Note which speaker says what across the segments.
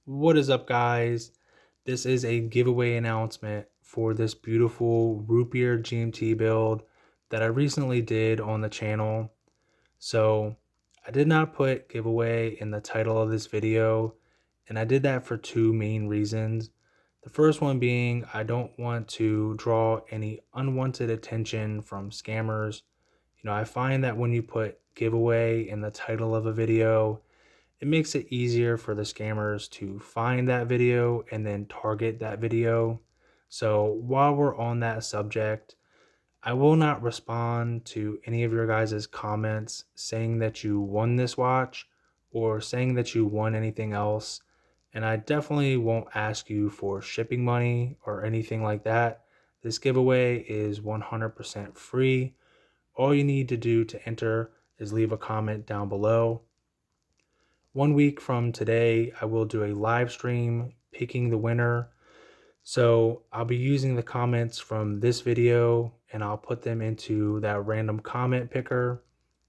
Speaker 1: What is up, guys? This is a giveaway announcement for this beautiful root beer GMT build that I recently did on the channel. So I did not put giveaway in the title of this video, and I did that for two main reasons. The first one being I don't want to draw any unwanted attention from scammers. I find that when you put giveaway in the title of a video, it makes it easier for the scammers to find that video and then target that video. So while we're on that subject, I will not respond to any of your guys' comments saying that you won this watch or saying that you won anything else. And I definitely won't ask you for shipping money or anything like that. This giveaway is 100% free. All you need to do to enter is leave a comment down below. 1 week from today, I will do a live stream picking the winner. So I'll be using the comments from this video and I'll put them into that random comment picker.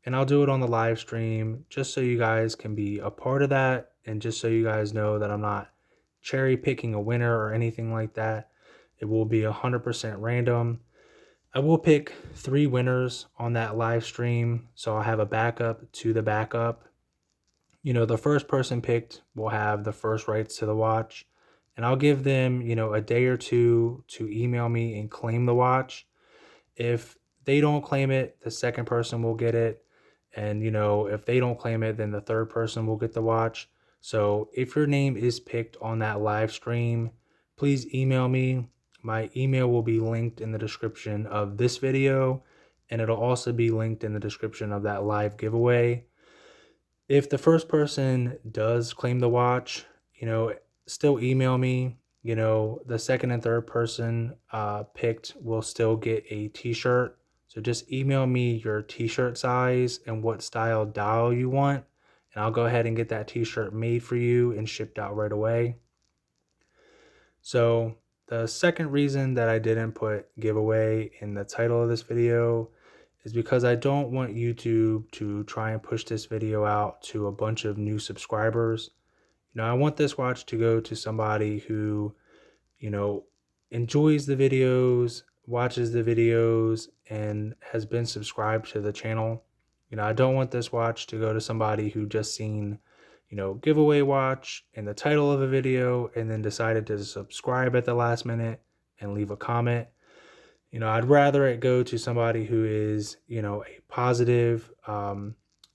Speaker 1: And I'll do it on the live stream just so you guys can be a part of that. And just so you guys know that I'm not cherry picking a winner or anything like that. It will be 100% random. I will pick 3 winners on that live stream. So I'll have a backup to the backup. The first person picked will have the first rights to the watch, and I'll give them, a day or two to email me and claim the watch. If they don't claim it, the second person will get it. And, if they don't claim it, then the third person will get the watch. So if your name is picked on that live stream, please email me. My email will be linked in the description of this video, and it'll also be linked in the description of that live giveaway. If the first person does claim the watch, still email me. The second and third person picked will still get a t-shirt. So just email me your t-shirt size and what style dial you want, and I'll go ahead and get that t-shirt made for you and shipped out right away. So the second reason that I didn't put giveaway in the title of this video is because I don't want YouTube to try and push this video out to a bunch of new subscribers. I want this watch to go to somebody who, enjoys the videos, watches the videos, and has been subscribed to the channel. I don't want this watch to go to somebody who just seen, giveaway watch in the title of a video and then decided to subscribe at the last minute and leave a comment. I'd rather it go to somebody who is, a positive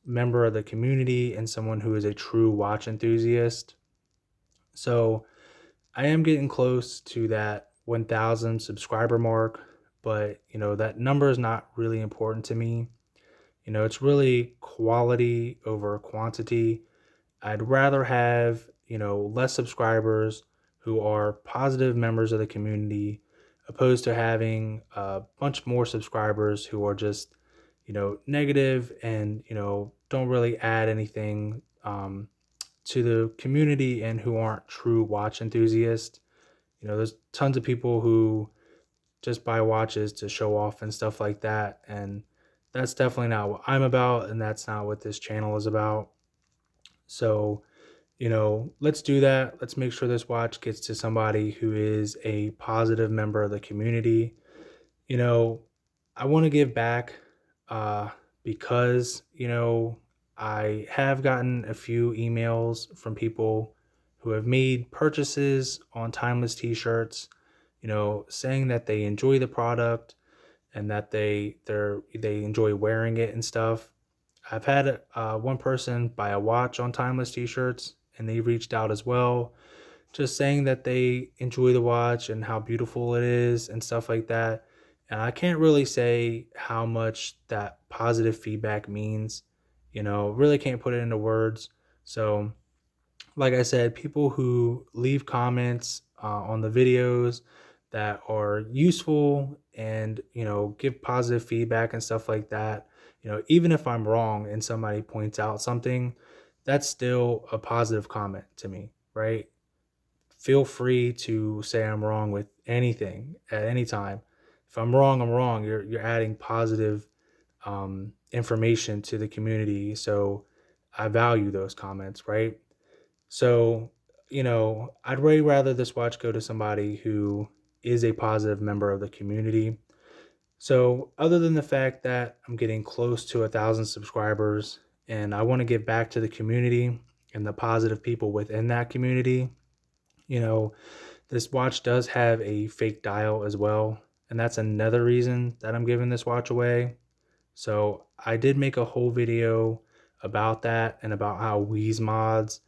Speaker 1: member of the community and someone who is a true watch enthusiast. So I am getting close to that 1,000 subscriber mark, but, that number is not really important to me. It's really quality over quantity. I'd rather have, less subscribers who are positive members of the community opposed to having a bunch more subscribers who are just, negative and, don't really add anything to the community and who aren't true watch enthusiasts. There's tons of people who just buy watches to show off and stuff like that. And that's definitely not what I'm about. And that's not what this channel is about. So, let's do that. Let's make sure this watch gets to somebody who is a positive member of the community. I want to give back because, I have gotten a few emails from people who have made purchases on Timeless t-shirts, saying that they enjoy the product and that they enjoy wearing it and stuff. I've had one person buy a watch on Timeless t-shirts and they reached out as well, just saying that they enjoy the watch and how beautiful it is and stuff like that. And I can't really say how much that positive feedback means, really can't put it into words. So like I said, people who leave comments on the videos that are useful and, give positive feedback and stuff like that, even if I'm wrong and somebody points out something, that's still a positive comment to me, right? Feel free to say I'm wrong with anything at any time. If I'm wrong, I'm wrong. You're adding positive information to the community. So I value those comments, right? So, I'd way rather this watch go to somebody who is a positive member of the community. So, other than the fact that I'm getting close to 1,000 subscribers and I want to give back to the community and the positive people within that community, you know, this watch does have a fake dial as well. And that's another reason that I'm giving this watch away. So, I did make a whole video about that and about how Wheeze Mods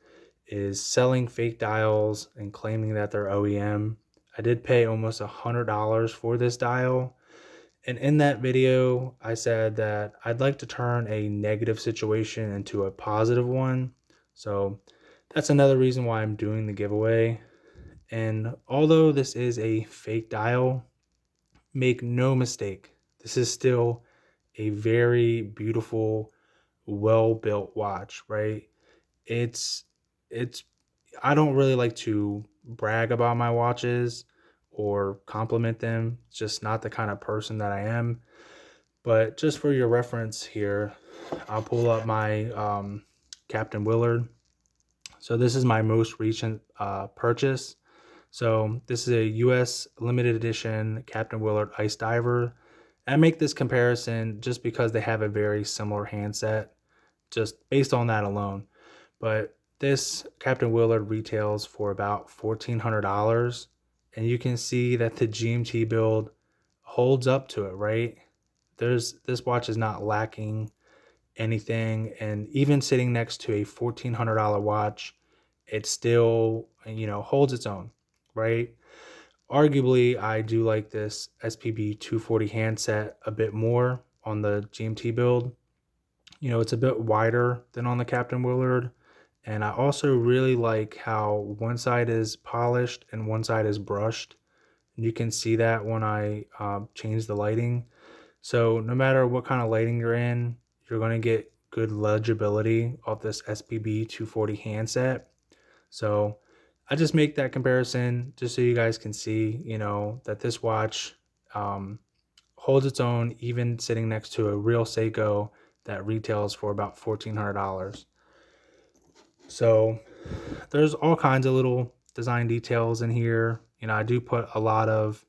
Speaker 1: is selling fake dials and claiming that they're OEM. I did pay almost $100 for this dial. And in that video, I said that I'd like to turn a negative situation into a positive one. So that's another reason why I'm doing the giveaway. And although this is a fake dial, make no mistake, this is still a very beautiful, well-built watch, right? It's it's I don't really like to brag about my watches or compliment them. It's just not the kind of person that I am. But just for your reference here, I'll pull up my Captain Willard. So this is my most recent purchase. So this is a US limited edition Captain Willard Ice Diver. I make this comparison just because they have a very similar handset, just based on that alone. But this Captain Willard retails for about $1,400, and you can see that the GMT build holds up to it, right? This watch is not lacking anything, and even sitting next to a $1,400 watch, it still, holds its own, right? Arguably, I do like this SPB 240 handset a bit more on the GMT build. It's a bit wider than on the Captain Willard. And I also really like how one side is polished and one side is brushed. And you can see that when I change the lighting. So no matter what kind of lighting you're in, you're going to get good legibility of this SPB 240 handset. So I just make that comparison just so you guys can see, that this watch holds its own even sitting next to a real Seiko that retails for about $1,400. So there's all kinds of little design details in here. I do put a lot of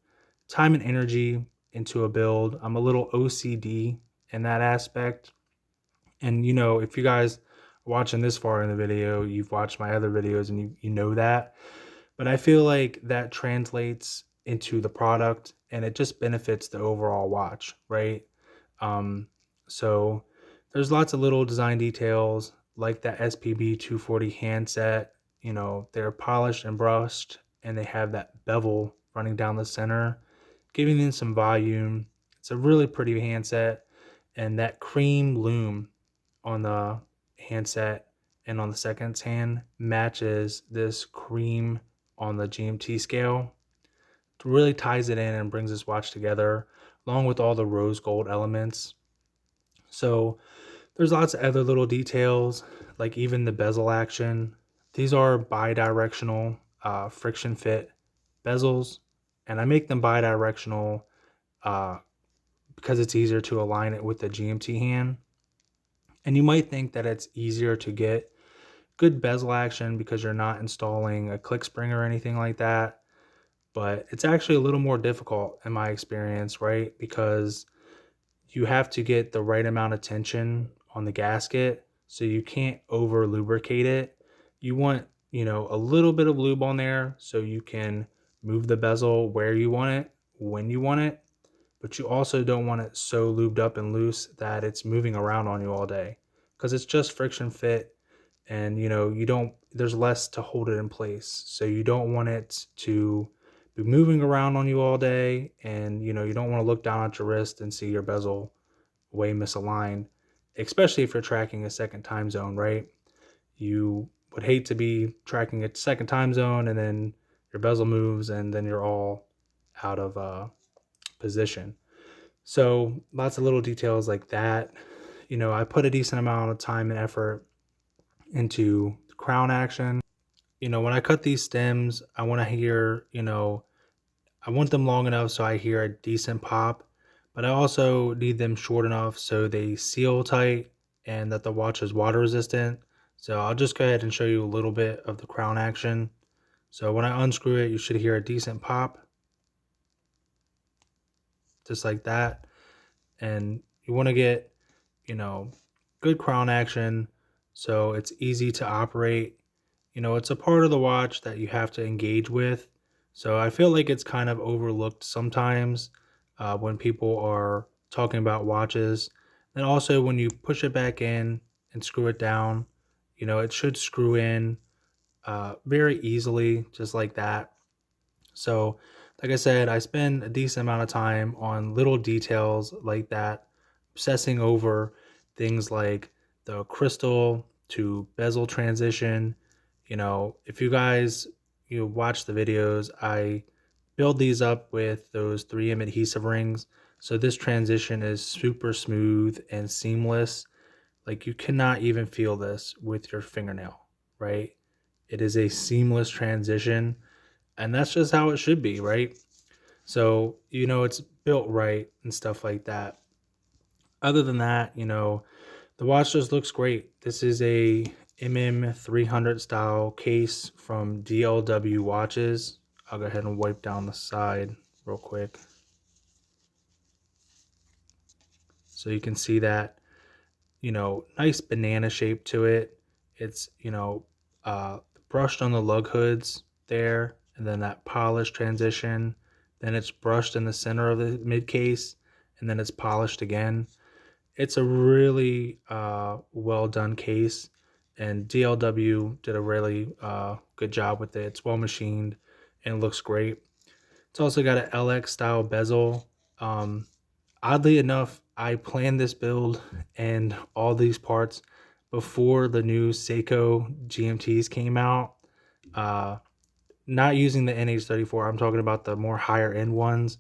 Speaker 1: time and energy into a build. I'm a little OCD in that aspect. And if you guys are watching this far in the video, you've watched my other videos and you know that. But I feel like that translates into the product and it just benefits the overall watch, right? Um, so there's lots of little design details like that SPB 240 handset. They're polished and brushed and they have that bevel running down the center, giving them some volume. It's a really pretty handset, and that cream lume on the handset and on the seconds hand matches this cream on the GMT scale. It really ties it in and brings this watch together along with all the rose gold elements. So there's lots of other little details, like even the bezel action. These are bi-directional friction fit bezels, and I make them bi-directional uh, because it's easier to align it with the GMT hand. And you might think that it's easier to get good bezel action because you're not installing a click spring or anything like that. But it's actually a little more difficult in my experience, right? Because you have to get the right amount of tension on the gasket, so you can't over lubricate it. You want, a little bit of lube on there so you can move the bezel where you want it, when you want it, but you also don't want it so lubed up and loose that it's moving around on you all day, because it's just friction fit, and there's less to hold it in place. So you don't want it to be moving around on you all day, and you don't want to look down at your wrist and see your bezel way misaligned, especially if you're tracking a second time zone, right? You would hate to be tracking a second time zone and then your bezel moves and then you're all out of position. So lots of little details like that. I put a decent amount of time and effort into the crown action. When I cut these stems, I want to hear, I want them long enough so I hear a decent pop, but I also need them short enough so they seal tight and that the watch is water resistant. So I'll just go ahead and show you a little bit of the crown action. So when I unscrew it, you should hear a decent pop, just like that. And you want to get, good crown action so it's easy to operate. It's a part of the watch that you have to engage with. So I feel like it's kind of overlooked sometimes when people are talking about watches. And also, when you push it back in and screw it down, it should screw in very easily, just like that. So, like I said, I spend a decent amount of time on little details like that, obsessing over things like the crystal to bezel transition. If you guys watch the videos, I build these up with those 3M adhesive rings. So this transition is super smooth and seamless. Like you cannot even feel this with your fingernail, right? It is a seamless transition, and that's just how it should be, right? So, it's built right and stuff like that. Other than that, the watch just looks great. This is a MM300 style case from DLW watches. I'll go ahead and wipe down the side real quick so you can see that, nice banana shape to it. It's, brushed on the lug hoods there, and then that polished transition. Then it's brushed in the center of the mid case, and then it's polished again. It's a really well done case, and DLW did a really good job with it. It's well machined and it looks great. It's also got an LX style bezel. Um, Oddly enough, I planned this build and all these parts before the new Seiko GMTs came out. Uh, Not using the NH34, I'm talking about the more higher end ones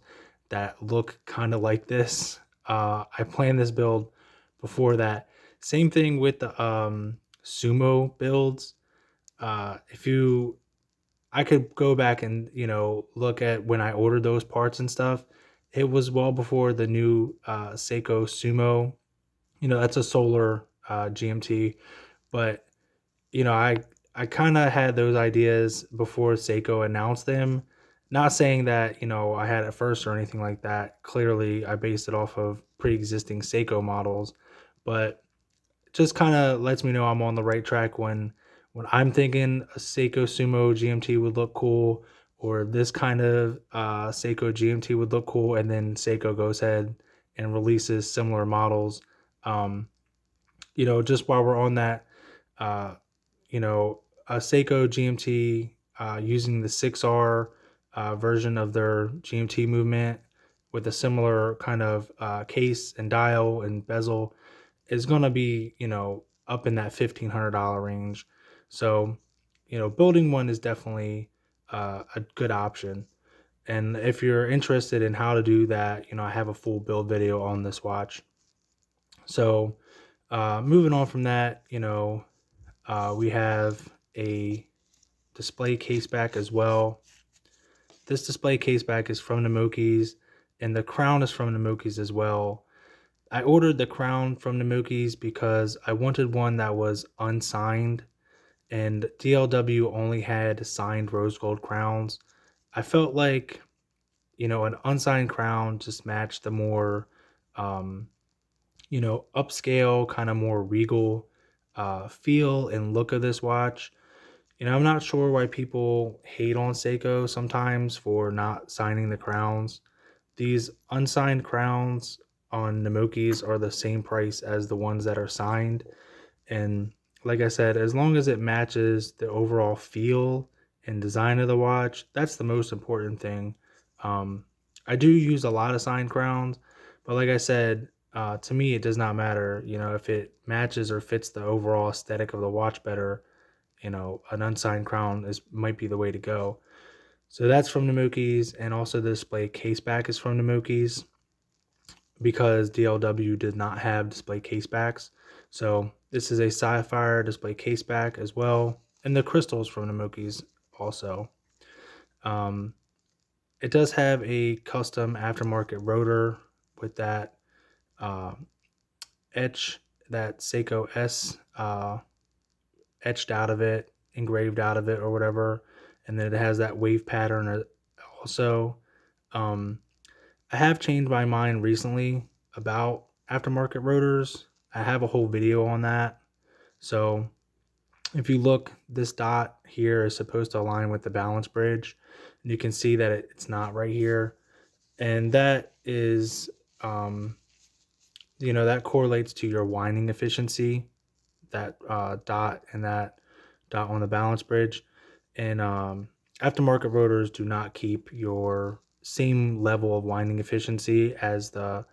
Speaker 1: that look kind of like this. I planned this build before that. Same thing with the Sumo builds. If you I could go back and, look at when I ordered those parts and stuff. It was well before the new Seiko Sumo. That's a solar GMT, but I kind of had those ideas before Seiko announced them. Not saying that, I had it first or anything like that. Clearly, I based it off of pre-existing Seiko models, but just kind of lets me know I'm on the right track when I'm thinking a Seiko Sumo GMT would look cool, or this kind of Seiko GMT would look cool, and then Seiko goes ahead and releases similar models. Um, just while we're on that, uh, a Seiko GMT using the 6R version of their GMT movement with a similar kind of case and dial and bezel is going to be, up in that $1,500 range. So, building one is definitely a good option. And if you're interested in how to do that, I have a full build video on this watch. So, moving on from that, we have a display case back as well. This display case back is from Nemokis, and the crown is from Nemokis as well. I ordered the crown from Nemokis because I wanted one that was unsigned, and DLW only had signed rose gold crowns. I felt like, an unsigned crown just matched the more, um, upscale, kind of more regal feel and look of this watch. I'm not sure why people hate on Seiko sometimes for not signing the crowns. These unsigned crowns on Nemokis are the same price as the ones that are signed. And like I said, as long as it matches the overall feel and design of the watch, that's the most important thing. Um, I do use a lot of signed crowns, but like I said, to me, it does not matter. If it matches or fits the overall aesthetic of the watch better, an unsigned crown might be the way to go. So that's from Nemokis, and also the display case back is from Nemokis because DLW did not have display case backs. So this is a sapphire display case back as well, and the crystals from Nemokis also. Um, it does have a custom aftermarket rotor with that uh, etch, that Seiko S etched out of it, engraved out of it, or whatever. and then it has that wave pattern also. Um, I have changed my mind recently about aftermarket rotors. I have a whole video on that. So if you look, this dot here is supposed to align with the balance bridge. And you can see that it's not right here. And that is, that correlates to your winding efficiency, that dot and that dot on the balance bridge. And aftermarket rotors do not keep your same level of winding efficiency as the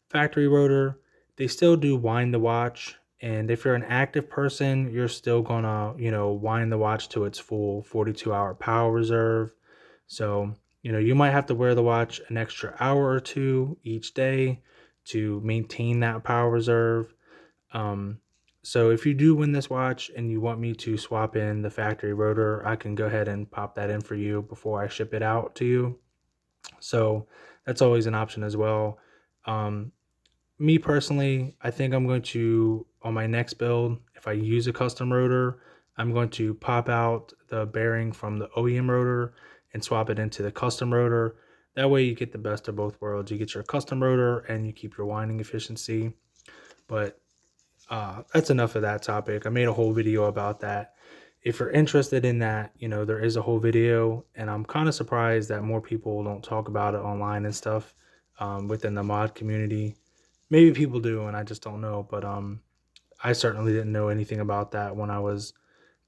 Speaker 1: factory rotor. They still do wind the watch, and if you're an active person, you're still gonna, wind the watch to its full 42-hour power reserve. So, you might have to wear the watch an extra hour or two each day to maintain that power reserve. Um, so if you do win this watch and you want me to swap in the factory rotor, I can go ahead and pop that in for you before I ship it out to you. So that's always an option as well. Um, Me personally, I think I'm going to, on my next build, if I use a custom rotor, I'm going to pop out the bearing from the OEM rotor and swap it into the custom rotor. That way you get the best of both worlds. You get your custom rotor and you keep your winding efficiency. But that's enough of that topic. I made a whole video about that. If you're interested in that, there is a whole video, and I'm kind of surprised that more people don't talk about it online and stuff within the mod community. Maybe people do, and I just don't know. But I certainly didn't know anything about that when I was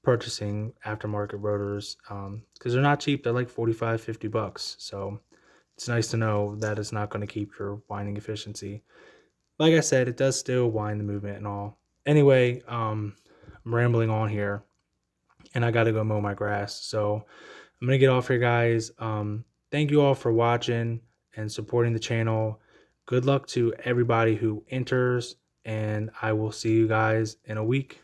Speaker 1: purchasing aftermarket rotors, because they're not cheap. They're like 45, 50 bucks. So it's nice to know that it's not going to keep your winding efficiency. Like I said, it does still wind the movement and all. Anyway, I'm rambling on here, and I got to go mow my grass. So I'm gonna get off here, guys. Thank you all for watching and supporting the channel. Good luck to everybody who enters, and I will see you guys in a week.